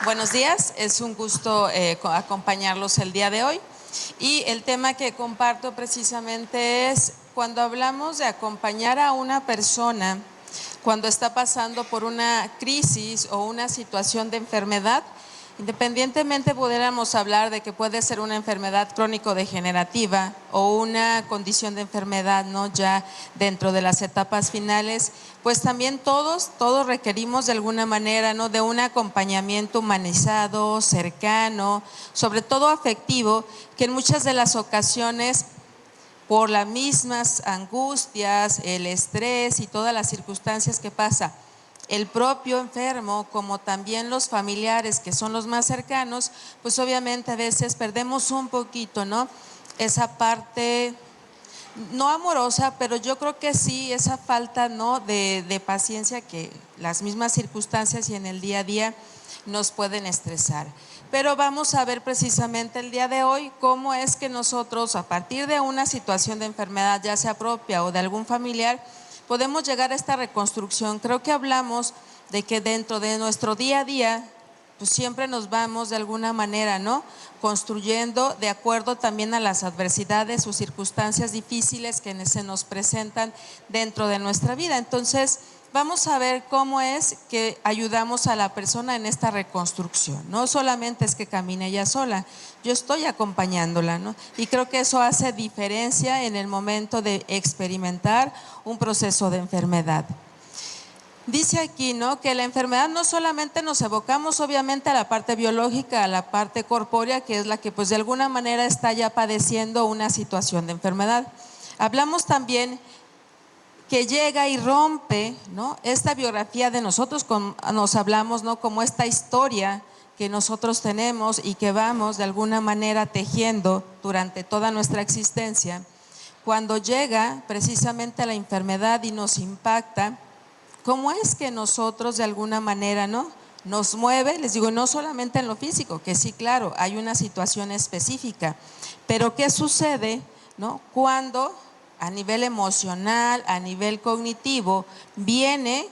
Buenos días, es un gusto acompañarlos el día de hoy y el tema que comparto precisamente es cuando hablamos de acompañar a una persona cuando está pasando por una crisis o una situación de enfermedad. Independientemente pudiéramos hablar de que puede ser una enfermedad crónico-degenerativa o una condición de enfermedad, ¿no?, ya dentro de las etapas finales, pues también todos requerimos de alguna manera, ¿no?, de un acompañamiento humanizado, cercano, sobre todo afectivo, que en muchas de las ocasiones, por las mismas angustias, el estrés y todas las circunstancias que pasa el propio enfermo, como también los familiares que son los más cercanos, pues obviamente a veces perdemos un poquito, ¿no?, esa parte no amorosa, pero yo creo que sí, esa falta, ¿no?, de paciencia que las mismas circunstancias y en el día a día nos pueden estresar. Pero vamos a ver precisamente el día de hoy cómo es que nosotros, a partir de una situación de enfermedad, ya sea propia o de algún familiar, podemos llegar a esta reconstrucción. Creo que hablamos de que dentro de nuestro día a día, pues siempre nos vamos de alguna manera, ¿no?, construyendo de acuerdo también a las adversidades o circunstancias difíciles que se nos presentan dentro de nuestra vida. Entonces, vamos a ver cómo es que ayudamos a la persona en esta reconstrucción. No solamente es que camine ella sola, yo estoy acompañándola, ¿no? Y creo que eso hace diferencia en el momento de experimentar un proceso de enfermedad. Dice aquí, ¿no?, que la enfermedad no solamente nos evocamos obviamente a la parte biológica, a la parte corpórea, que es la que pues de alguna manera está ya padeciendo una situación de enfermedad. Hablamos también que llega y rompe, ¿no?, esta biografía de nosotros, nos hablamos, ¿no?, como esta historia que nosotros tenemos y que vamos de alguna manera tejiendo durante toda nuestra existencia. Cuando llega precisamente la enfermedad y nos impacta, ¿cómo es que nosotros de alguna manera, ¿no?, nos mueve? Les digo, no solamente en lo físico, que sí, claro, hay una situación específica, pero ¿qué sucede, ¿no?, cuando a nivel emocional, a nivel cognitivo, viene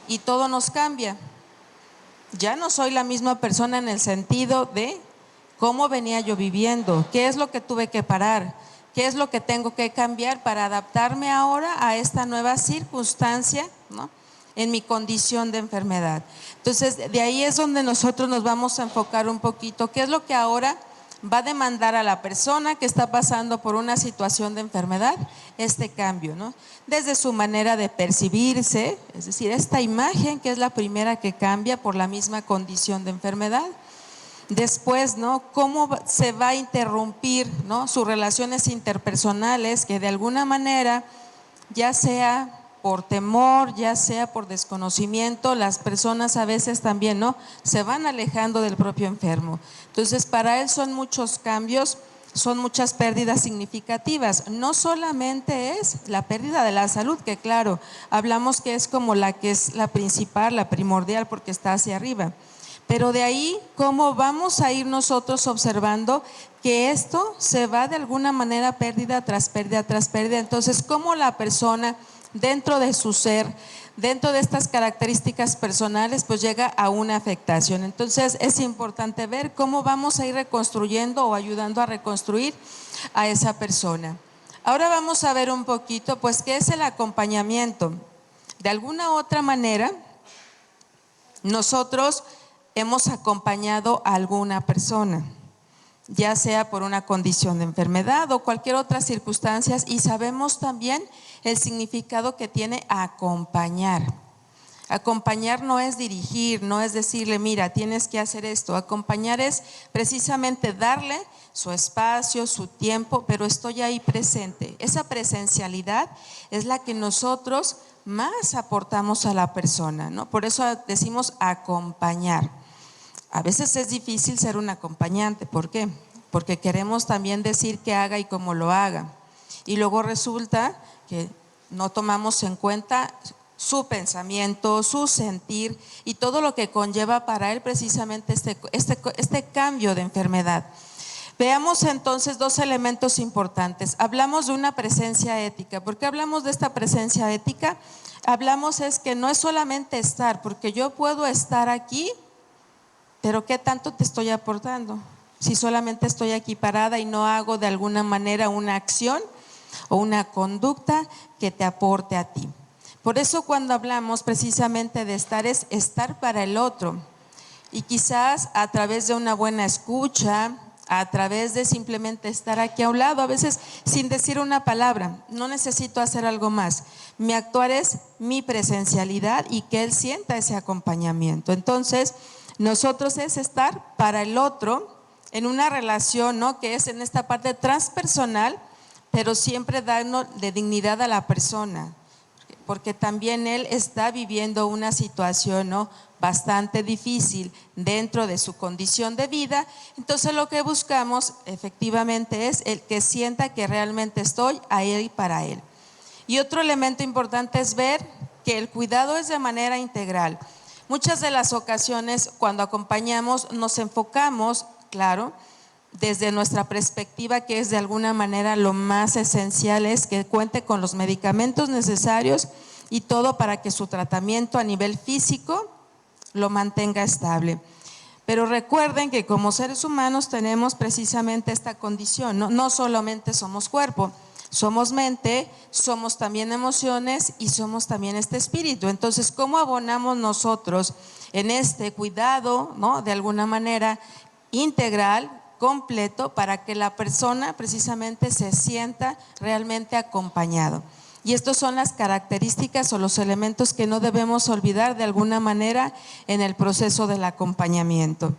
y todo nos cambia? Ya no soy la misma persona en el sentido de cómo venía yo viviendo, qué es lo que tuve que parar, qué es lo que tengo que cambiar para adaptarme ahora a esta nueva circunstancia, ¿no?, en mi condición de enfermedad. Entonces, de ahí es donde nosotros nos vamos a enfocar un poquito, qué es lo que ahora va a demandar a la persona que está pasando por una situación de enfermedad este cambio, ¿no?, desde su manera de percibirse, es decir, esta imagen que es la primera que cambia por la misma condición de enfermedad. Después, ¿no?, cómo se va a interrumpir, ¿no?, sus relaciones interpersonales, que de alguna manera, ya sea por temor, ya sea por desconocimiento, las personas a veces también, ¿no?, se van alejando del propio enfermo. Entonces, para él son muchos cambios, son muchas pérdidas significativas. No solamente es la pérdida de la salud, que claro, hablamos que es como la que es la principal, la primordial, porque está hacia arriba. Pero de ahí, ¿cómo vamos a ir nosotros observando que esto se va de alguna manera pérdida tras pérdida tras pérdida? Entonces, ¿cómo la persona dentro de su ser, dentro de estas características personales, pues llega a una afectación? Entonces, es importante ver cómo vamos a ir reconstruyendo o ayudando a reconstruir a esa persona. Ahora vamos a ver un poquito, pues, ¿qué es el acompañamiento? De alguna otra manera, nosotros hemos acompañado a alguna persona, ya sea por una condición de enfermedad o cualquier otra circunstancia, y sabemos también el significado que tiene acompañar. Acompañar no es dirigir, no es decirle, mira, tienes que hacer esto. Acompañar es precisamente darle su espacio, su tiempo, pero estoy ahí presente. Esa presencialidad es la que nosotros más aportamos a la persona, ¿no? Por eso decimos acompañar. A veces es difícil ser un acompañante. ¿Por qué? Porque queremos también decir que haga y cómo lo haga. Y luego resulta que no tomamos en cuenta su pensamiento, su sentir y todo lo que conlleva para él precisamente este cambio de enfermedad. Veamos entonces dos elementos importantes. Hablamos de una presencia ética. ¿Por qué hablamos de esta presencia ética? Hablamos es que no es solamente estar, porque yo puedo estar aquí pero ¿qué tanto te estoy aportando? Si solamente estoy aquí parada y no hago de alguna manera una acción o una conducta que te aporte a ti. Por eso cuando hablamos precisamente de estar, es estar para el otro. Y quizás a través de una buena escucha, a través de simplemente estar aquí a un lado, a veces sin decir una palabra, no necesito hacer algo más. Mi actuar es mi presencialidad y que él sienta ese acompañamiento. Entonces, nosotros es estar para el otro en una relación, ¿no?, que es en esta parte transpersonal, pero siempre darnos de dignidad a la persona, porque también él está viviendo una situación, ¿no?, bastante difícil dentro de su condición de vida. Entonces lo que buscamos efectivamente es el que sienta que realmente estoy a él y para él. Y otro elemento importante es ver que el cuidado es de manera integral. Muchas de las ocasiones cuando acompañamos nos enfocamos, claro, desde nuestra perspectiva, que es de alguna manera lo más esencial, es que cuente con los medicamentos necesarios y todo para que su tratamiento a nivel físico lo mantenga estable. Pero recuerden que como seres humanos tenemos precisamente esta condición, no solamente somos cuerpo, somos mente, somos también emociones y somos también este espíritu. Entonces, ¿cómo abonamos nosotros en este cuidado, ¿no?, de alguna manera integral, completo, para que la persona precisamente se sienta realmente acompañado? Y estas son las características o los elementos que no debemos olvidar de alguna manera en el proceso del acompañamiento.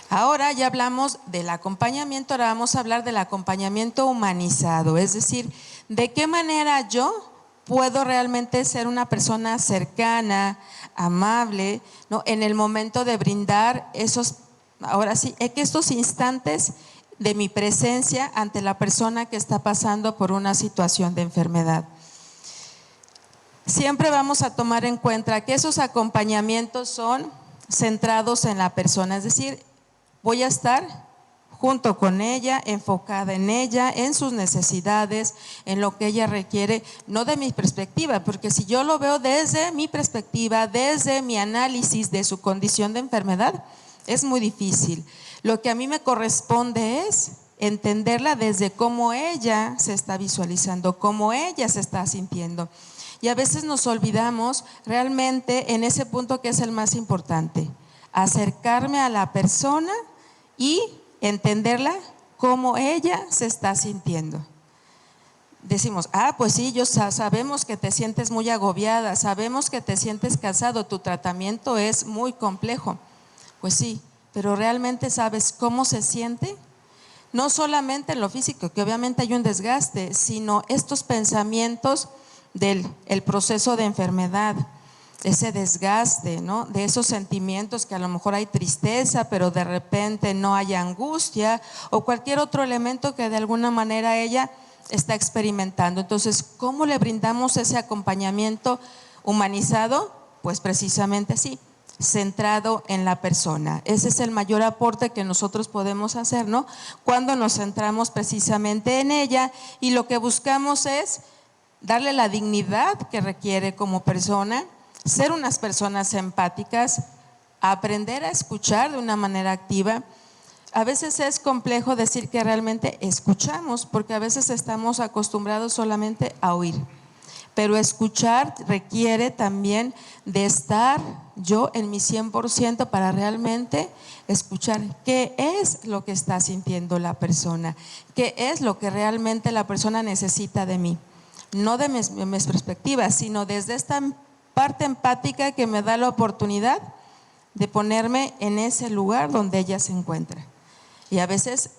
Ahora ya hablamos del acompañamiento, ahora vamos a hablar del acompañamiento humanizado, es decir, de qué manera yo puedo realmente ser una persona cercana, amable, ¿no?, en el momento de brindar esos, ahora sí, que estos instantes de mi presencia ante la persona que está pasando por una situación de enfermedad. Siempre vamos a tomar en cuenta que esos acompañamientos son centrados en la persona, es decir, voy a estar junto con ella, enfocada en ella, en sus necesidades, en lo que ella requiere, no de mi perspectiva, porque si yo lo veo desde mi perspectiva, desde mi análisis de su condición de enfermedad, es muy difícil. Lo que a mí me corresponde es entenderla desde cómo ella se está visualizando, cómo ella se está sintiendo. Y a veces nos olvidamos realmente en ese punto que es el más importante, acercarme a la persona y entenderla cómo ella se está sintiendo. Decimos, pues sí, sabemos que te sientes muy agobiada, sabemos que te sientes cansado, tu tratamiento es muy complejo. Pues sí, pero ¿realmente sabes cómo se siente? No solamente en lo físico, que obviamente hay un desgaste, sino estos pensamientos del proceso de enfermedad, ese desgaste, ¿no?, de esos sentimientos que a lo mejor hay tristeza, pero de repente no hay angustia o cualquier otro elemento que de alguna manera ella está experimentando. Entonces, ¿cómo le brindamos ese acompañamiento humanizado? Pues precisamente así, centrado en la persona. Ese es el mayor aporte que nosotros podemos hacer, ¿no?, cuando nos centramos precisamente en ella y lo que buscamos es darle la dignidad que requiere como persona, ser unas personas empáticas, aprender a escuchar de una manera activa. A veces es complejo decir que realmente escuchamos, porque a veces estamos acostumbrados solamente a oír. Pero escuchar requiere también de estar yo en mi 100% para realmente escuchar qué es lo que está sintiendo la persona, qué es lo que realmente la persona necesita de mí. No de mis perspectivas, sino desde esta parte empática que me da la oportunidad de ponerme en ese lugar donde ella se encuentra. Y a veces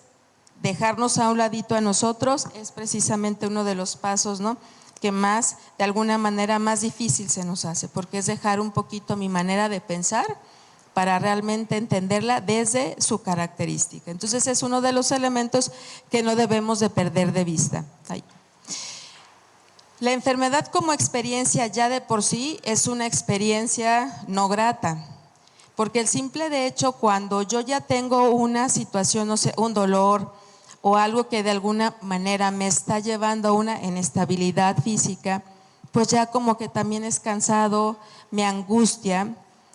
dejarnos a un ladito a nosotros es precisamente uno de los pasos, ¿no?, que más, de alguna manera, más difícil se nos hace, porque es dejar un poquito mi manera de pensar para realmente entenderla desde su característica. Entonces es uno de los elementos que no debemos de perder de vista. La enfermedad como experiencia ya de por sí es una experiencia no grata, porque el simple de hecho cuando yo ya tengo una situación, no sé, un dolor o algo que de alguna manera me está llevando a una inestabilidad física, pues ya como que también es cansado, me angustia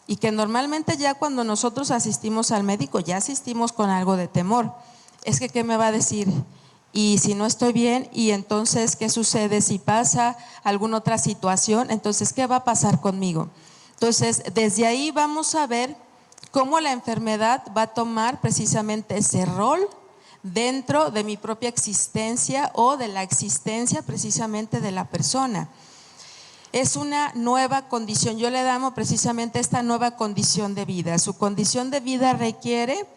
y que normalmente ya cuando nosotros asistimos al médico ya asistimos con algo de temor. Es que ¿qué me va a decir? Y si no estoy bien, y entonces ¿qué sucede si pasa alguna otra situación? Entonces ¿qué va a pasar conmigo? Entonces desde ahí vamos a ver cómo la enfermedad va a tomar precisamente ese rol dentro de mi propia existencia o de la existencia precisamente de la persona. Es una nueva condición, yo le llamo precisamente esta nueva condición de vida. Su condición de vida requiere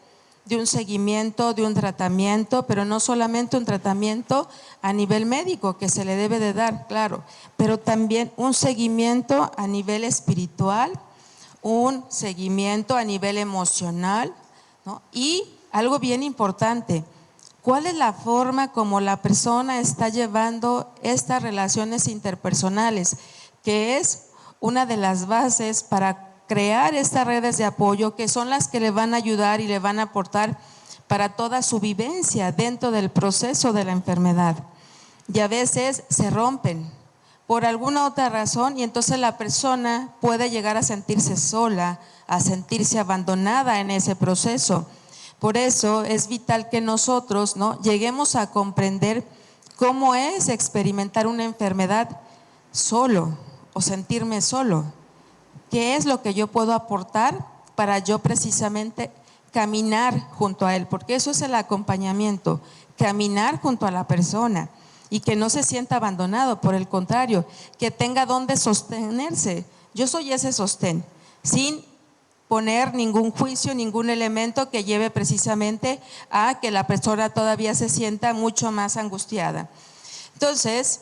de un seguimiento, de un tratamiento, pero no solamente un tratamiento a nivel médico que se le debe de dar, claro, pero también un seguimiento a nivel espiritual, un seguimiento a nivel emocional, ¿no? Y algo bien importante, ¿cuál es la forma como la persona está llevando estas relaciones interpersonales? Que es una de las bases para crear estas redes de apoyo que son las que le van a ayudar y le van a aportar para toda su vivencia dentro del proceso de la enfermedad. Y a veces se rompen por alguna otra razón y entonces la persona puede llegar a sentirse sola, a sentirse abandonada en ese proceso. Por eso es vital que nosotros, ¿no?, lleguemos a comprender cómo es experimentar una enfermedad solo o sentirme solo. ¿Qué es lo que yo puedo aportar para yo precisamente caminar junto a él? Porque eso es el acompañamiento, caminar junto a la persona y que no se sienta abandonado, por el contrario, que tenga donde sostenerse. Yo soy ese sostén, sin poner ningún juicio, ningún elemento que lleve precisamente a que la persona todavía se sienta mucho más angustiada. Entonces,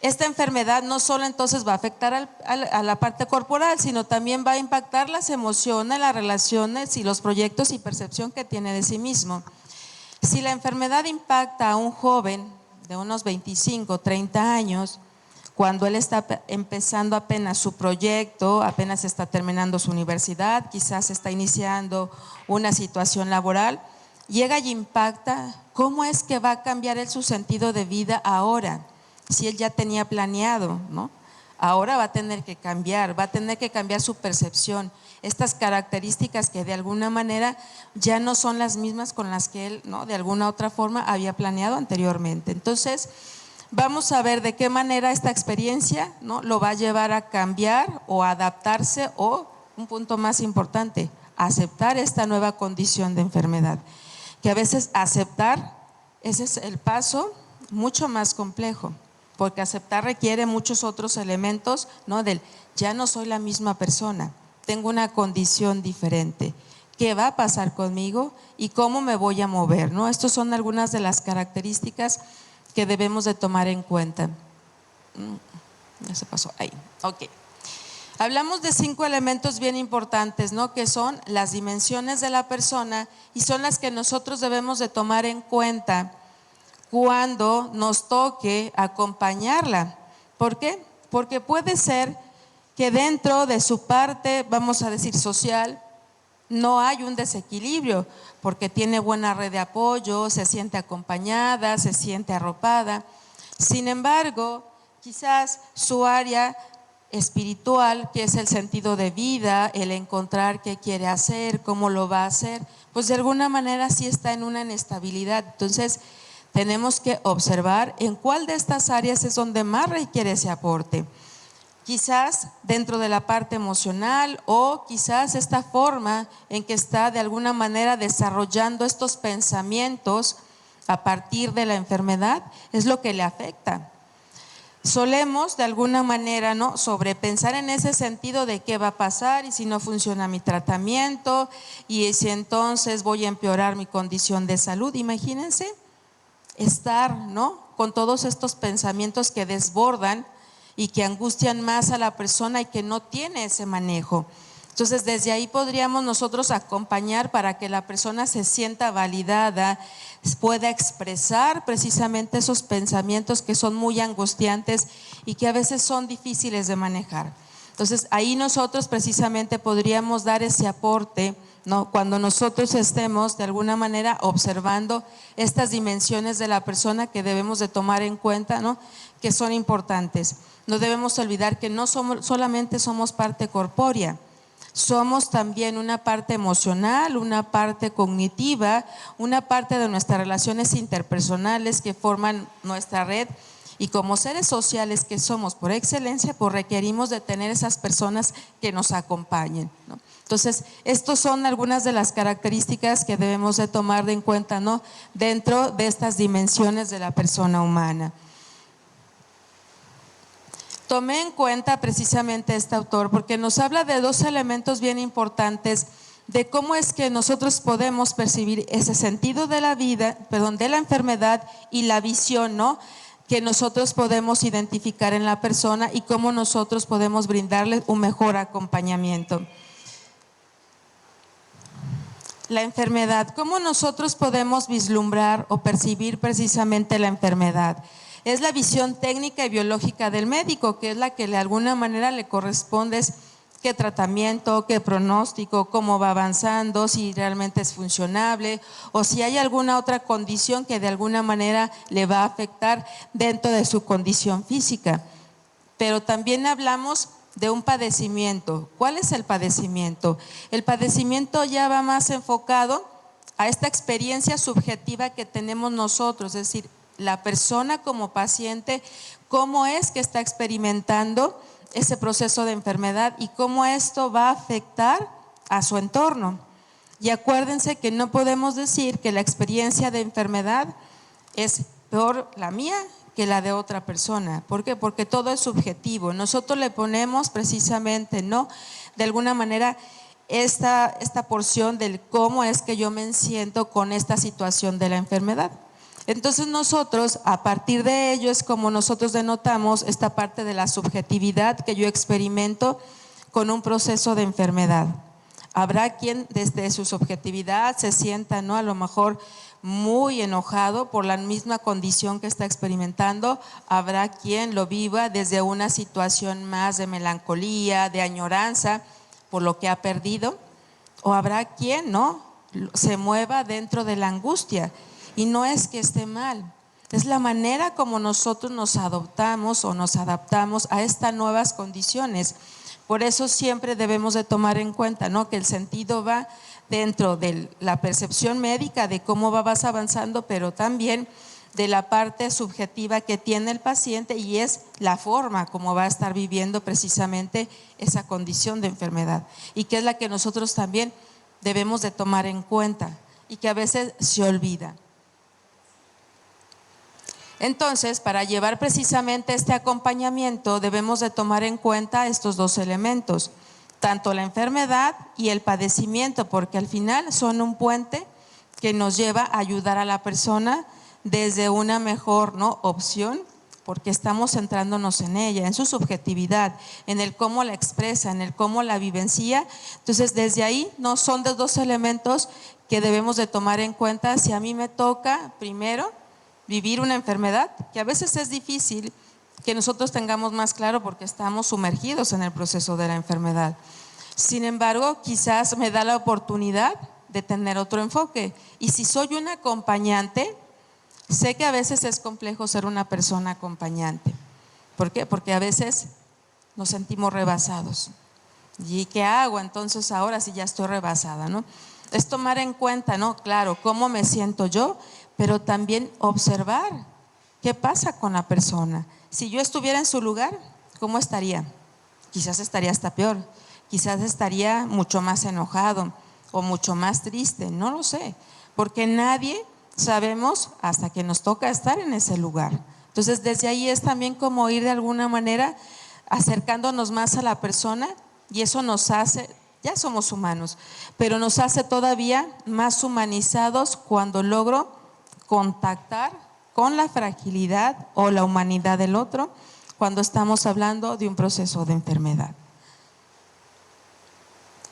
esta enfermedad no solo entonces va a afectar a la parte corporal, sino también va a impactar las emociones, las relaciones y los proyectos y percepción que tiene de sí mismo. Si la enfermedad impacta a un joven de unos 25, 30 años, cuando él está empezando apenas su proyecto, apenas está terminando su universidad, quizás está iniciando una situación laboral, llega y impacta, ¿cómo es que va a cambiar él su sentido de vida ahora? Si él ya tenía planeado, ¿no? Ahora va a tener que cambiar, va a tener que cambiar su percepción, estas características que de alguna manera ya no son las mismas con las que él, ¿no?, de alguna otra forma había planeado anteriormente. Entonces, vamos a ver de qué manera esta experiencia, ¿no?, lo va a llevar a cambiar o a adaptarse o, un punto más importante, aceptar esta nueva condición de enfermedad. Que a veces aceptar, ese es el paso mucho más complejo, porque aceptar requiere muchos otros elementos, ¿no?, del ya no soy la misma persona, tengo una condición diferente. ¿Qué va a pasar conmigo y cómo me voy a mover, ¿no? Estas son algunas de las características que debemos de tomar en cuenta. Ya se pasó ahí, ok. Hablamos de 5 elementos bien importantes, ¿no?, que son las dimensiones de la persona y son las que nosotros debemos de tomar en cuenta cuando nos toque acompañarla. ¿Por qué? Porque puede ser que dentro de su parte, vamos a decir, social, no hay un desequilibrio, porque tiene buena red de apoyo, se siente acompañada, se siente arropada. Sin embargo, quizás su área espiritual, que es el sentido de vida, el encontrar qué quiere hacer, cómo lo va a hacer, pues de alguna manera sí está en una inestabilidad. Entonces, tenemos que observar en cuál de estas áreas es donde más requiere ese aporte. Quizás dentro de la parte emocional o quizás esta forma en que está de alguna manera desarrollando estos pensamientos a partir de la enfermedad es lo que le afecta. Solemos de alguna manera, ¿no?, sobrepensar en ese sentido de qué va a pasar y si no funciona mi tratamiento y si entonces voy a empeorar mi condición de salud. Imagínense estar, ¿no?, con todos estos pensamientos que desbordan y que angustian más a la persona y que no tiene ese manejo. Entonces, desde ahí podríamos nosotros acompañar para que la persona se sienta validada, pueda expresar precisamente esos pensamientos que son muy angustiantes y que a veces son difíciles de manejar. Entonces, ahí nosotros precisamente podríamos dar ese aporte, ¿no?, cuando nosotros estemos de alguna manera observando estas dimensiones de la persona que debemos de tomar en cuenta, ¿no?, que son importantes. No debemos olvidar que no solamente somos parte corpórea, Somos también una parte emocional, una parte cognitiva, una parte de nuestras relaciones interpersonales que forman nuestra red, y como seres sociales que somos por excelencia, pues requerimos de tener esas personas que nos acompañen, ¿no? Entonces, estas son algunas de las características que debemos de tomar en cuenta, ¿no?, dentro de estas dimensiones de la persona humana. Tomé en cuenta precisamente este autor porque nos habla de dos elementos bien importantes de cómo es que nosotros podemos percibir ese sentido de la vida, de la enfermedad y la visión, ¿no?, que nosotros podemos identificar en la persona y cómo nosotros podemos brindarle un mejor acompañamiento. La enfermedad, ¿cómo nosotros podemos vislumbrar o percibir precisamente la enfermedad? Es la visión técnica y biológica del médico, que es la que de alguna manera le corresponde qué tratamiento, qué pronóstico, cómo va avanzando, si realmente es funcionable o si hay alguna otra condición que de alguna manera le va a afectar dentro de su condición física. Pero también hablamos de un padecimiento. ¿Cuál es el padecimiento? El padecimiento ya va más enfocado a esta experiencia subjetiva que tenemos nosotros, es decir, la persona como paciente, cómo es que está experimentando ese proceso de enfermedad y cómo esto va a afectar a su entorno. Y acuérdense que no podemos decir que la experiencia de enfermedad es peor la mía que la de otra persona. ¿Por qué? Porque todo es subjetivo. Nosotros le ponemos precisamente, ¿no?, de alguna manera esta porción del cómo es que yo me siento con esta situación de la enfermedad. Entonces nosotros, a partir de ello, es como nosotros denotamos esta parte de la subjetividad que yo experimento con un proceso de enfermedad. Habrá quien desde su subjetividad se sienta, ¿no?, a lo mejor muy enojado por la misma condición que está experimentando. Habrá quien lo viva desde una situación más de melancolía, de añoranza por lo que ha perdido, o habrá quien, ¿no?, se mueva dentro de la angustia. Y no es que esté mal, es la manera como nosotros nos adoptamos o nos adaptamos a estas nuevas condiciones. Por eso siempre debemos de tomar en cuenta, ¿no?, que el sentido va dentro de la percepción médica de cómo vas avanzando, pero también de la parte subjetiva que tiene el paciente, y es la forma como va a estar viviendo precisamente esa condición de enfermedad, y que es la que nosotros también debemos de tomar en cuenta y que a veces se olvida. Entonces, para llevar precisamente este acompañamiento debemos de tomar en cuenta estos dos elementos, tanto la enfermedad y el padecimiento, porque al final son un puente que nos lleva a ayudar a la persona desde una mejor, ¿no?, opción, porque estamos centrándonos en ella, en su subjetividad, en el cómo la expresa, en el cómo la vivencia. Entonces, desde ahí no son de dos elementos que debemos de tomar en cuenta. Si a mí me toca primero vivir una enfermedad, que a veces es difícil que nosotros tengamos más claro porque estamos sumergidos en el proceso de la enfermedad. Sin embargo, quizás me da la oportunidad de tener otro enfoque. Y si soy un acompañante, sé que a veces es complejo ser una persona acompañante. ¿Por qué? Porque a veces nos sentimos rebasados. ¿Y qué hago entonces ahora si ya estoy rebasada, ¿no? Es tomar en cuenta, ¿no?, claro, cómo me siento yo, pero también observar qué pasa con la persona. Si yo estuviera en su lugar, ¿cómo estaría? Quizás estaría hasta peor, quizás estaría mucho más enojado o mucho más triste, no lo sé, porque nadie sabemos hasta que nos toca estar en ese lugar. Entonces, desde ahí es también como ir de alguna manera acercándonos más a la persona, y eso nos hace, ya somos humanos, pero nos hace todavía más humanizados cuando logro contactar con la fragilidad o la humanidad del otro cuando estamos hablando de un proceso de enfermedad.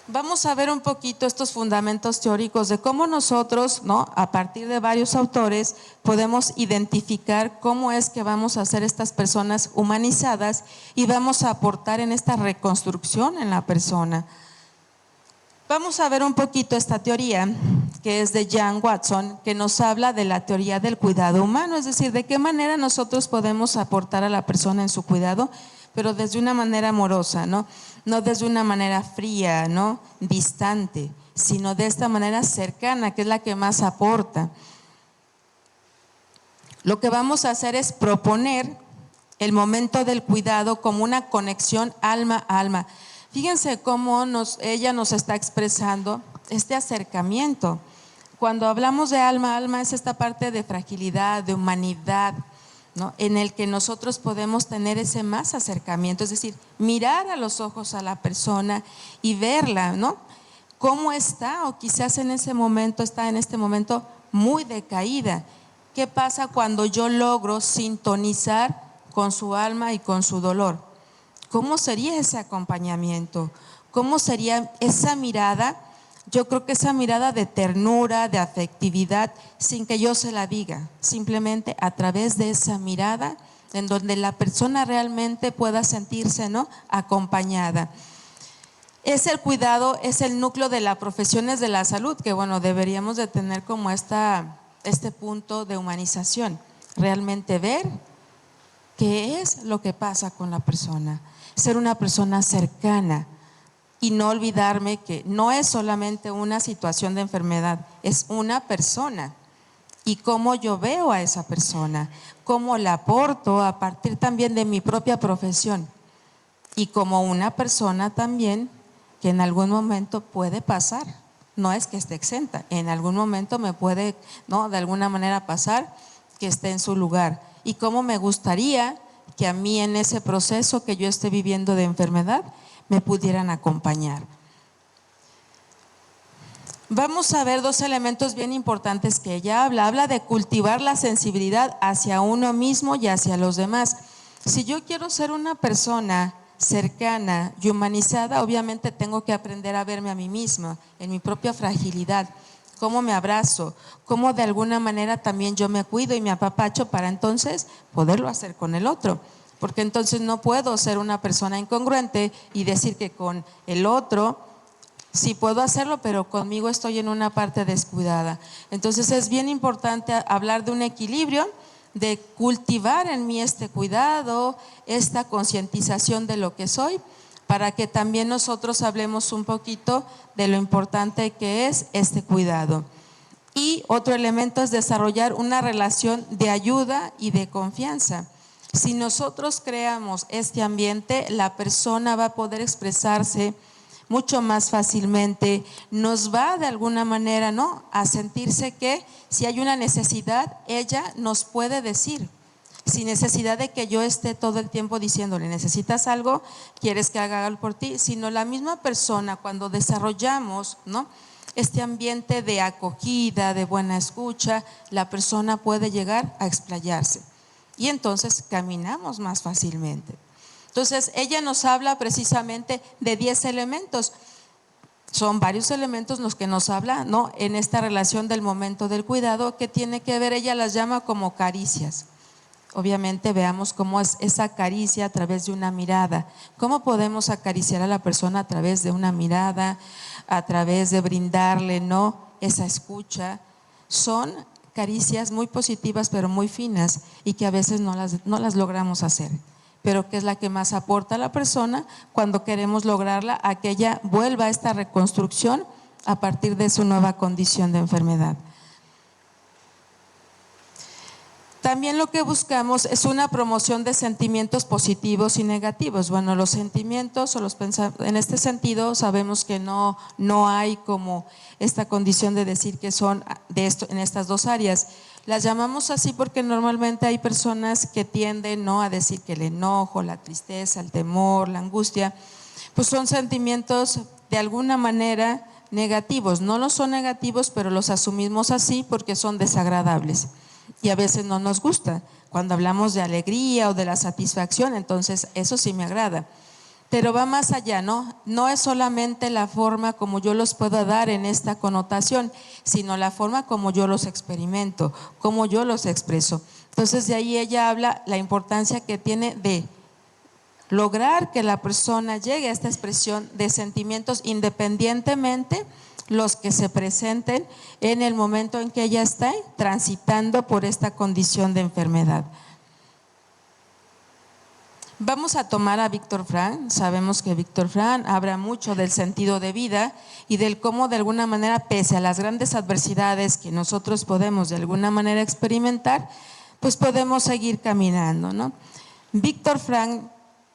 Vamos a ver un poquito estos fundamentos teóricos de cómo nosotros, ¿no?, a partir de varios autores, podemos identificar cómo es que vamos a hacer estas personas humanizadas y vamos a aportar en esta reconstrucción en la persona. Vamos a ver un poquito esta teoría que es de Jan Watson, que nos habla de la teoría del cuidado humano, es decir, de qué manera nosotros podemos aportar a la persona en su cuidado, pero desde una manera amorosa, ¿no? No desde una manera fría, ¿no? Distante, sino de esta manera cercana, que es la que más aporta. Lo que vamos a hacer es proponer el momento del cuidado como una conexión alma a alma. Fíjense cómo ella nos está expresando este acercamiento. Cuando hablamos de alma a alma es esta parte de fragilidad, de humanidad, ¿no? En el que nosotros podemos tener ese más acercamiento, es decir, mirar a los ojos a la persona y verla, ¿no? ¿Cómo está? O quizás en ese momento está en este momento muy decaída. ¿Qué pasa cuando yo logro sintonizar con su alma y con su dolor? ¿Cómo sería ese acompañamiento? ¿Cómo sería esa mirada? Yo creo que esa mirada de ternura, de afectividad, sin que yo se la diga, simplemente a través de esa mirada en donde la persona realmente pueda sentirse, ¿no?, acompañada. Es el cuidado, es el núcleo de las profesiones de la salud, que bueno, deberíamos de tener como este punto de humanización, realmente ver qué es lo que pasa con la persona, ser una persona cercana y no olvidarme que no es solamente una situación de enfermedad, es una persona y cómo yo veo a esa persona, cómo la aporto a partir también de mi propia profesión y como una persona también que en algún momento puede pasar, no es que esté exenta, en algún momento me puede, ¿no?, de alguna manera pasar que esté en su lugar y cómo me gustaría que a mí en ese proceso que yo esté viviendo de enfermedad me pudieran acompañar. Vamos a ver dos elementos bien importantes que ella habla de cultivar la sensibilidad hacia uno mismo y hacia los demás. Si yo quiero ser una persona cercana y humanizada, obviamente tengo que aprender a verme a mí misma, en mi propia fragilidad, cómo me abrazo, cómo de alguna manera también yo me cuido y me apapacho para entonces poderlo hacer con el otro, porque entonces no puedo ser una persona incongruente y decir que con el otro sí puedo hacerlo, pero conmigo estoy en una parte descuidada. Entonces es bien importante hablar de un equilibrio, de cultivar en mí este cuidado, esta concientización de lo que soy, para que también nosotros hablemos un poquito de lo importante que es este cuidado. Y otro elemento es desarrollar una relación de ayuda y de confianza. Si nosotros creamos este ambiente, la persona va a poder expresarse mucho más fácilmente, nos va de alguna manera, ¿no?, a sentirse que si hay una necesidad, ella nos puede decir, sin necesidad de que yo esté todo el tiempo diciéndole, necesitas algo, quieres que haga algo por ti, sino la misma persona cuando desarrollamos, ¿no?, este ambiente de acogida, de buena escucha, la persona puede llegar a explayarse y entonces caminamos más fácilmente. Entonces, ella nos habla precisamente de 10 elementos. Son varios elementos los que nos habla, ¿no?, en esta relación del momento del cuidado, que tiene que ver, ella las llama como caricias. Obviamente veamos cómo es esa caricia a través de una mirada. ¿Cómo podemos acariciar a la persona a través de una mirada, a través de brindarle, ¿no?, esa escucha? Son caricias muy positivas pero muy finas y que a veces no las logramos hacer, pero que es la que más aporta a la persona cuando queremos lograrla, a que ella vuelva a esta reconstrucción a partir de su nueva condición de enfermedad. También lo que buscamos es una promoción de sentimientos positivos y negativos. Bueno, los sentimientos o los pensamientos, en este sentido sabemos que no hay como esta condición de decir que son de esto en estas dos áreas. Las llamamos así porque normalmente hay personas que tienden, ¿no?, a decir que el enojo, la tristeza, el temor, la angustia, pues son sentimientos de alguna manera negativos. No los son negativos, pero los asumimos así porque son desagradables y a veces no nos gusta. Cuando hablamos de alegría o de la satisfacción, entonces eso sí me agrada. Pero va más allá, ¿no? No es solamente la forma como yo los puedo dar en esta connotación, sino la forma como yo los experimento, como yo los expreso. Entonces de ahí ella habla la importancia que tiene de lograr que la persona llegue a esta expresión de sentimientos independientemente los que se presenten en el momento en que ella está transitando por esta condición de enfermedad. Vamos a tomar a Víctor Frank. Sabemos que Víctor Frank habla mucho del sentido de vida y del cómo de alguna manera, pese a las grandes adversidades que nosotros podemos de alguna manera experimentar, pues podemos seguir caminando, ¿no? Víctor Frank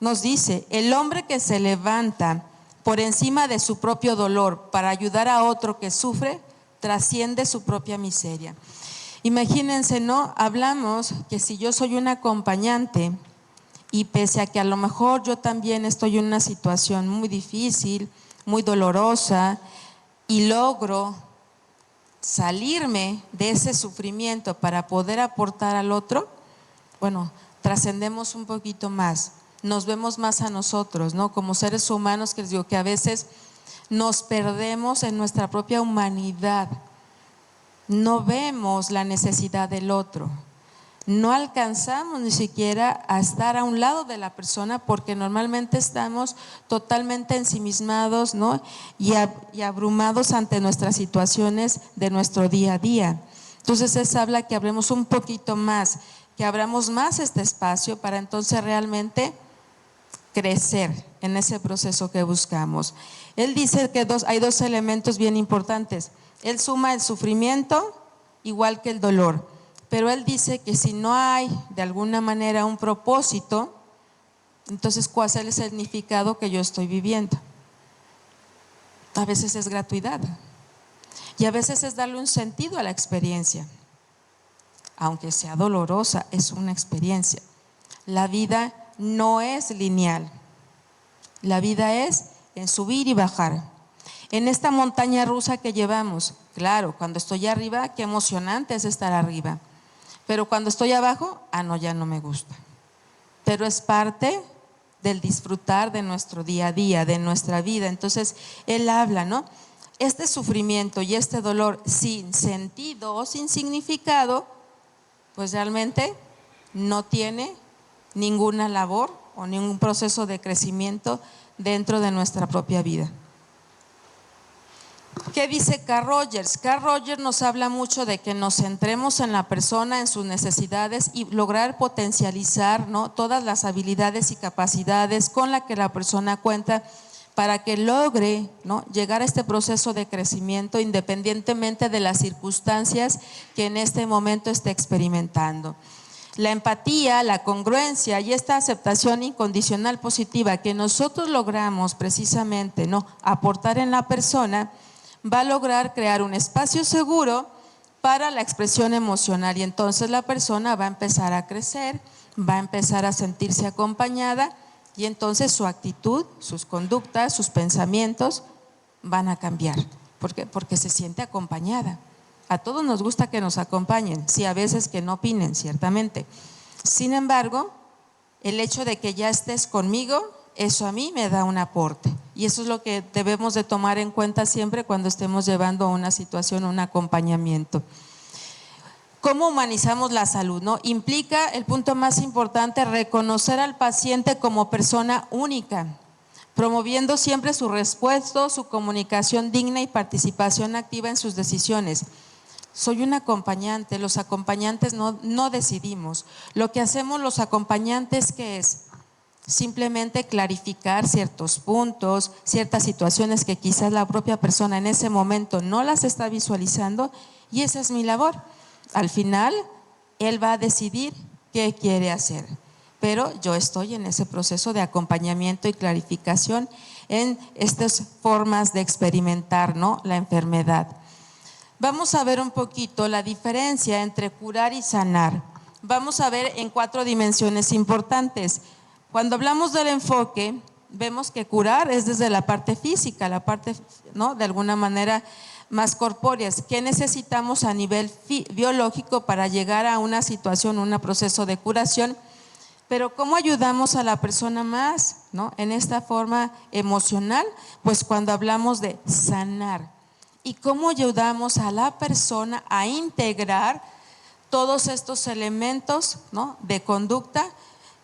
nos dice: el hombre que se levanta por encima de su propio dolor para ayudar a otro que sufre, trasciende su propia miseria. Imagínense, ¿no? Hablamos que si yo soy un acompañante y pese a que a lo mejor yo también estoy en una situación muy difícil, muy dolorosa, y logro salirme de ese sufrimiento para poder aportar al otro, bueno, trascendemos un poquito más, nos vemos más a nosotros, ¿no? Como seres humanos, que les digo que a veces nos perdemos en nuestra propia humanidad, no vemos la necesidad del otro. No alcanzamos ni siquiera a estar a un lado de la persona porque normalmente estamos totalmente ensimismados, ¿no? y abrumados ante nuestras situaciones de nuestro día a día. Entonces es habla que hablemos un poquito más, que abramos más este espacio para entonces realmente crecer en ese proceso que buscamos. Él dice que hay dos elementos bien importantes. Él suma el sufrimiento igual que el dolor. Pero él dice que si no hay de alguna manera un propósito, entonces ¿cuál es el significado que yo estoy viviendo? A veces es gratuidad y a veces es darle un sentido a la experiencia. Aunque sea dolorosa, es una experiencia. La vida no es lineal, la vida es en subir y bajar. En esta montaña rusa que llevamos, claro, cuando estoy arriba, qué emocionante es estar arriba. Pero cuando estoy abajo, no, ya no me gusta. Pero es parte del disfrutar de nuestro día a día, de nuestra vida. Entonces, él habla, ¿no? Este sufrimiento y este dolor sin sentido o sin significado, pues realmente no tiene ninguna labor o ningún proceso de crecimiento dentro de nuestra propia vida. ¿Qué dice Carl Rogers? Carl Rogers nos habla mucho de que nos centremos en la persona, en sus necesidades y lograr potencializar, ¿no?, todas las habilidades y capacidades con las que la persona cuenta para que logre, ¿no?, llegar a este proceso de crecimiento independientemente de las circunstancias que en este momento esté experimentando. La empatía, la congruencia y esta aceptación incondicional positiva que nosotros logramos precisamente, ¿no?, aportar en la persona, va a lograr crear un espacio seguro para la expresión emocional y entonces la persona va a empezar a crecer, va a empezar a sentirse acompañada y entonces su actitud, sus conductas, sus pensamientos van a cambiar. ¿Por qué? Porque se siente acompañada. A todos nos gusta que nos acompañen, sí, a veces que no opinen, ciertamente. Sin embargo, el hecho de que ya estés conmigo, eso a mí me da un aporte y eso es lo que debemos de tomar en cuenta siempre cuando estemos llevando una situación, un acompañamiento. ¿Cómo humanizamos la salud? ¿No? Implica, el punto más importante, reconocer al paciente como persona única, promoviendo siempre su respeto, su comunicación digna y participación activa en sus decisiones. Soy un acompañante, los acompañantes no decidimos. Lo que hacemos los acompañantes, ¿qué es? Simplemente clarificar ciertos puntos, ciertas situaciones que quizás la propia persona en ese momento no las está visualizando y esa es mi labor. Al final, él va a decidir qué quiere hacer, pero yo estoy en ese proceso de acompañamiento y clarificación en estas formas de experimentar, ¿no?, la enfermedad. Vamos a ver un poquito la diferencia entre curar y sanar. Vamos a ver en 4 dimensiones importantes. Cuando hablamos del enfoque, vemos que curar es desde la parte física, la parte, ¿no?, de alguna manera más corpórea. ¿Qué necesitamos a nivel biológico para llegar a una situación, un proceso de curación? Pero ¿cómo ayudamos a la persona más, ¿no?, en esta forma emocional? Pues cuando hablamos de sanar. ¿Y cómo ayudamos a la persona a integrar todos estos elementos, ¿no?, de conducta,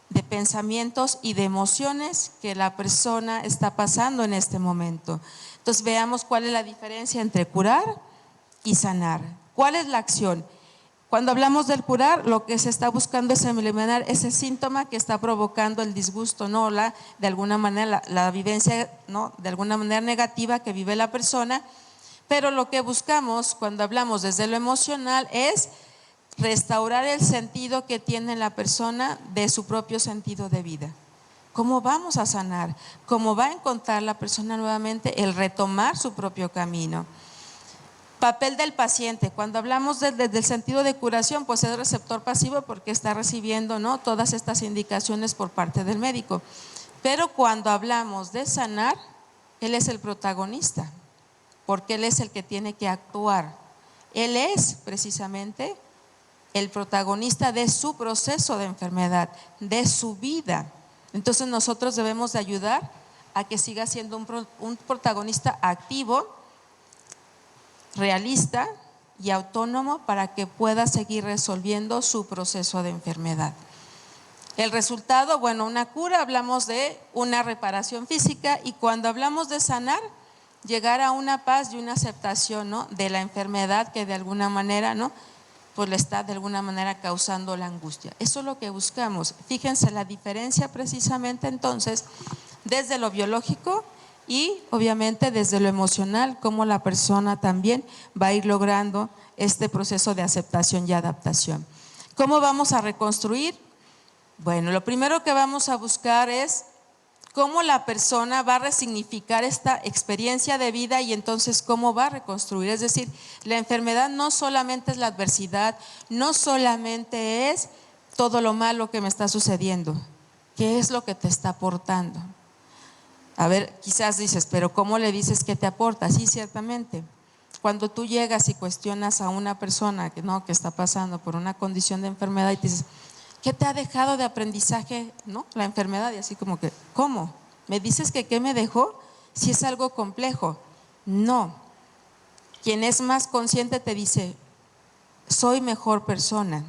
de pensamientos y de emociones que la persona está pasando en este momento? Entonces veamos cuál es la diferencia entre curar y sanar. ¿Cuál es la acción? Cuando hablamos del curar, lo que se está buscando es eliminar ese síntoma que está provocando el disgusto, ¿no? De alguna manera la vivencia, ¿no? De alguna manera negativa que vive la persona, pero lo que buscamos cuando hablamos desde lo emocional es restaurar el sentido que tiene la persona de su propio sentido de vida. ¿Cómo vamos a sanar? ¿Cómo va a encontrar la persona nuevamente el retomar su propio camino? Papel del paciente, cuando hablamos desde el sentido de curación, pues es receptor pasivo porque está recibiendo, ¿no?, todas estas indicaciones por parte del médico. Pero cuando hablamos de sanar, él es el protagonista, porque él es el que tiene que actuar. Él es precisamente el protagonista de su proceso de enfermedad, de su vida. Entonces nosotros debemos de ayudar a que siga siendo un protagonista activo, realista y autónomo para que pueda seguir resolviendo su proceso de enfermedad. El resultado, bueno, una cura, hablamos de una reparación física, y cuando hablamos de sanar, llegar a una paz y una aceptación, ¿no?, de la enfermedad que de alguna manera, ¿no?, pues le está de alguna manera causando la angustia. Eso es lo que buscamos. Fíjense la diferencia precisamente entonces desde lo biológico y obviamente desde lo emocional, cómo la persona también va a ir logrando este proceso de aceptación y adaptación. ¿Cómo vamos a reconstruir? Bueno, lo primero que vamos a buscar es cómo la persona va a resignificar esta experiencia de vida y entonces cómo va a reconstruir. Es decir, la enfermedad no solamente es la adversidad, no solamente es todo lo malo que me está sucediendo. ¿Qué es lo que te está aportando? A ver, quizás dices, pero ¿cómo le dices que te aporta? Sí, ciertamente. Cuando tú llegas y cuestionas a una persona que está pasando por una condición de enfermedad y te dices, ¿qué te ha dejado de aprendizaje, no, la enfermedad? Y así como que, ¿cómo? ¿Me dices que qué me dejó? Si es algo complejo. No. Quien es más consciente te dice, soy mejor persona.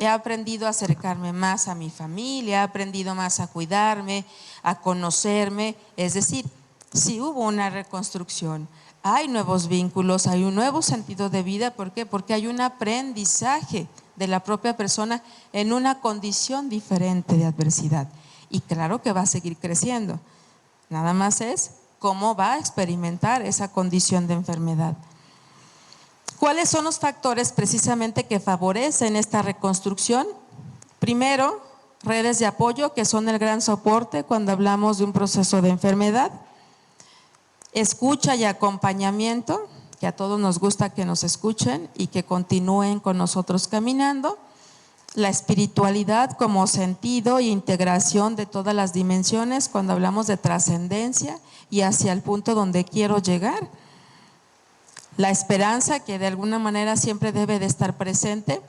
He aprendido a acercarme más a mi familia, he aprendido más a cuidarme, a conocerme. Es decir, si hubo una reconstrucción, hay nuevos vínculos, hay un nuevo sentido de vida. ¿Por qué? Porque hay un aprendizaje de la propia persona en una condición diferente de adversidad. Y claro que va a seguir creciendo. Nada más es cómo va a experimentar esa condición de enfermedad. ¿Cuáles son los factores precisamente que favorecen esta reconstrucción? Primero, redes de apoyo, que son el gran soporte cuando hablamos de un proceso de enfermedad. Escucha y acompañamiento, que a todos nos gusta que nos escuchen y que continúen con nosotros caminando. La espiritualidad como sentido e integración de todas las dimensiones cuando hablamos de trascendencia y hacia el punto donde quiero llegar. La esperanza, que de alguna manera siempre debe de estar presente.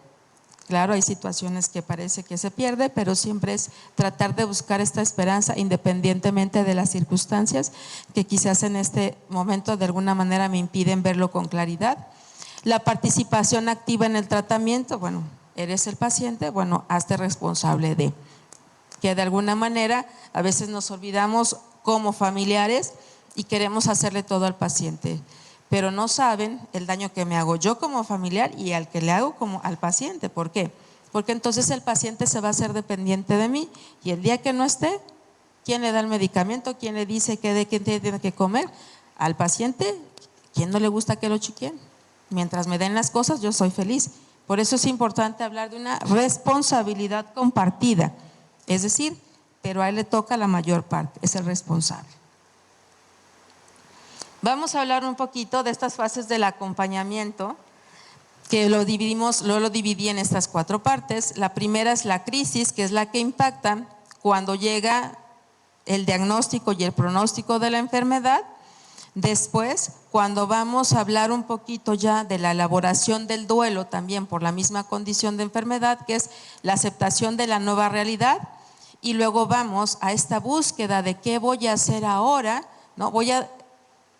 Claro, hay situaciones que parece que se pierde, pero siempre es tratar de buscar esta esperanza independientemente de las circunstancias que quizás en este momento de alguna manera me impiden verlo con claridad. La participación activa en el tratamiento, bueno, eres el paciente, bueno, hazte responsable de, que de alguna manera a veces nos olvidamos como familiares y queremos hacerle todo al paciente, pero no saben el daño que me hago yo como familiar y al que le hago como al paciente. ¿Por qué? Porque entonces el paciente se va a hacer dependiente de mí y el día que no esté, ¿quién le da el medicamento? ¿Quién le dice qué tiene que comer? Al paciente. ¿Quién no le gusta que lo chiquen? Mientras me den las cosas, yo soy feliz. Por eso es importante hablar de una responsabilidad compartida, es decir, pero a él le toca la mayor parte, es el responsable. Vamos a hablar un poquito de estas fases del acompañamiento, que lo dividí en estas 4 partes. La primera es la crisis, que es la que impacta cuando llega el diagnóstico y el pronóstico de la enfermedad. Después, cuando vamos a hablar un poquito ya de la elaboración del duelo también por la misma condición de enfermedad, que es la aceptación de la nueva realidad, y luego vamos a esta búsqueda de qué voy a hacer ahora, ¿no? Voy a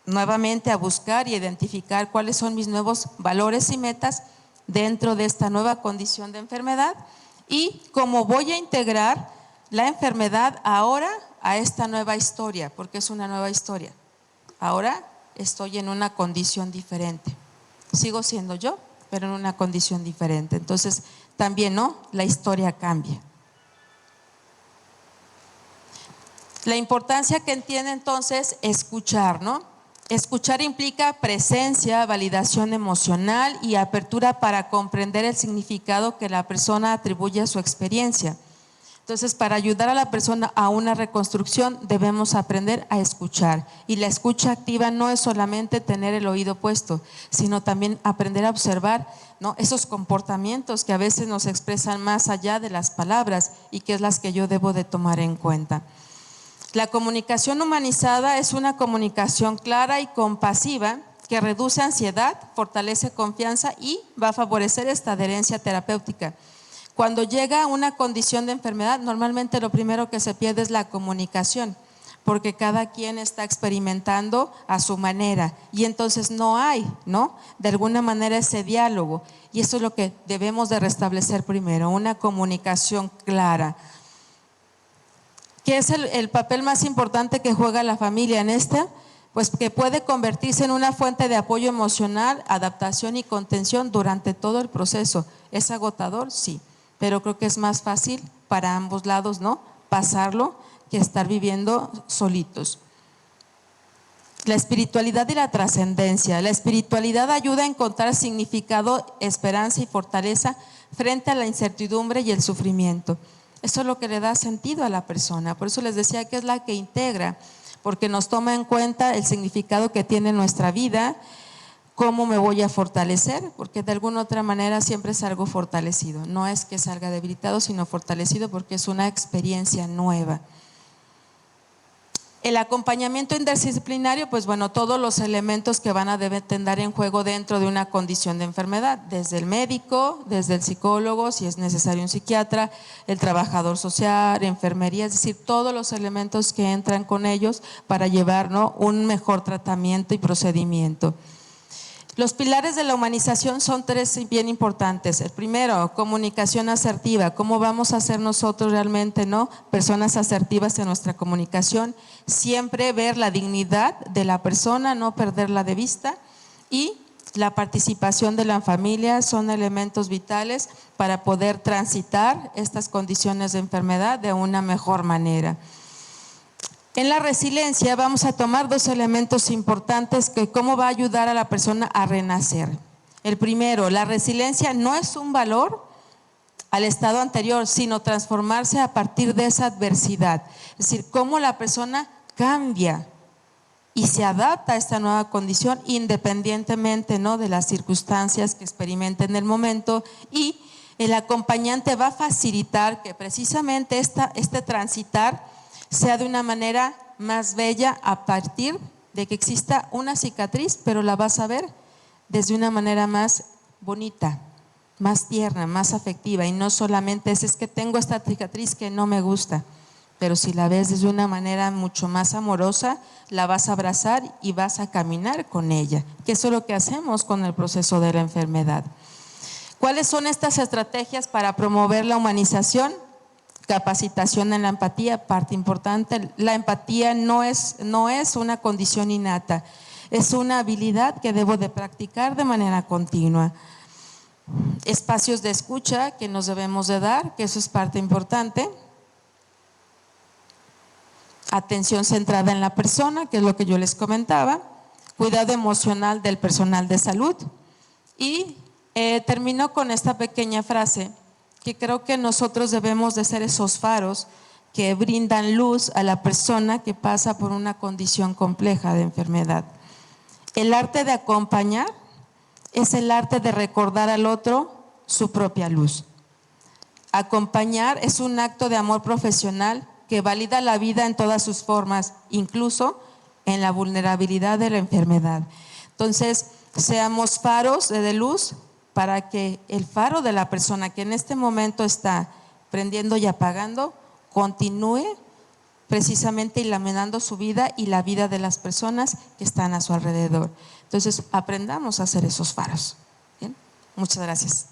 nuevamente a buscar y identificar cuáles son mis nuevos valores y metas dentro de esta nueva condición de enfermedad y cómo voy a integrar la enfermedad ahora a esta nueva historia, porque es una nueva historia. Ahora estoy en una condición diferente. Sigo siendo yo, pero en una condición diferente. Entonces, también, ¿no?, la historia cambia. La importancia que tiene entonces escuchar, ¿no? Escuchar implica presencia, validación emocional y apertura para comprender el significado que la persona atribuye a su experiencia. Entonces, para ayudar a la persona a una reconstrucción, debemos aprender a escuchar. Y la escucha activa no es solamente tener el oído puesto, sino también aprender a observar, ¿no?, esos comportamientos que a veces nos expresan más allá de las palabras y que es las que yo debo de tomar en cuenta. La comunicación humanizada es una comunicación clara y compasiva que reduce ansiedad, fortalece confianza y va a favorecer esta adherencia terapéutica. Cuando llega una condición de enfermedad, normalmente lo primero que se pierde es la comunicación, porque cada quien está experimentando a su manera y entonces no hay, ¿no?, de alguna manera ese diálogo, y eso es lo que debemos de restablecer primero, una comunicación clara. ¿Qué es el papel más importante que juega la familia en esta? Pues que puede convertirse en una fuente de apoyo emocional, adaptación y contención durante todo el proceso. ¿Es agotador? Sí, pero creo que es más fácil para ambos lados, ¿no?, pasarlo que estar viviendo solitos. La espiritualidad y la trascendencia. La espiritualidad ayuda a encontrar significado, esperanza y fortaleza frente a la incertidumbre y el sufrimiento. Eso es lo que le da sentido a la persona. Por eso les decía que es la que integra, porque nos toma en cuenta el significado que tiene nuestra vida, cómo me voy a fortalecer, porque de alguna otra manera siempre salgo fortalecido. No es que salga debilitado, sino fortalecido porque es una experiencia nueva. El acompañamiento interdisciplinario, pues bueno, todos los elementos que van a tener en juego dentro de una condición de enfermedad, desde el médico, desde el psicólogo, si es necesario un psiquiatra, el trabajador social, enfermería, es decir, todos los elementos que entran con ellos para llevar, ¿no?, un mejor tratamiento y procedimiento. Los pilares de la humanización son tres bien importantes. El primero, comunicación asertiva. ¿Cómo vamos a ser nosotros realmente, ¿no?, personas asertivas en nuestra comunicación? Siempre ver la dignidad de la persona, no perderla de vista. Y la participación de la familia son elementos vitales para poder transitar estas condiciones de enfermedad de una mejor manera. En la resiliencia vamos a tomar dos elementos importantes que cómo va a ayudar a la persona a renacer. El primero, la resiliencia no es un valor al estado anterior, sino transformarse a partir de esa adversidad. Es decir, cómo la persona cambia y se adapta a esta nueva condición independientemente, ¿no?, de las circunstancias que experimente en el momento, y el acompañante va a facilitar que precisamente este transitar sea de una manera más bella a partir de que exista una cicatriz, pero la vas a ver desde una manera más bonita, más tierna, más afectiva, y no solamente es que tengo esta cicatriz que no me gusta, pero si la ves desde una manera mucho más amorosa, la vas a abrazar y vas a caminar con ella, que eso es lo que hacemos con el proceso de la enfermedad. ¿Cuáles son estas estrategias para promover la humanización? Capacitación en la empatía, parte importante. La empatía no es una condición innata, es una habilidad que debo de practicar de manera continua. Espacios de escucha que nos debemos de dar, que eso es parte importante. Atención centrada en la persona, que es lo que yo les comentaba. Cuidado emocional del personal de salud. Y termino con esta pequeña frase, que creo que nosotros debemos de ser esos faros que brindan luz a la persona que pasa por una condición compleja de enfermedad. El arte de acompañar es el arte de recordar al otro su propia luz. Acompañar es un acto de amor profesional que valida la vida en todas sus formas, incluso en la vulnerabilidad de la enfermedad. Entonces, seamos faros de luz para que el faro de la persona que en este momento está prendiendo y apagando continúe precisamente iluminando su vida y la vida de las personas que están a su alrededor. Entonces, aprendamos a ser esos faros. ¿Bien? Muchas gracias.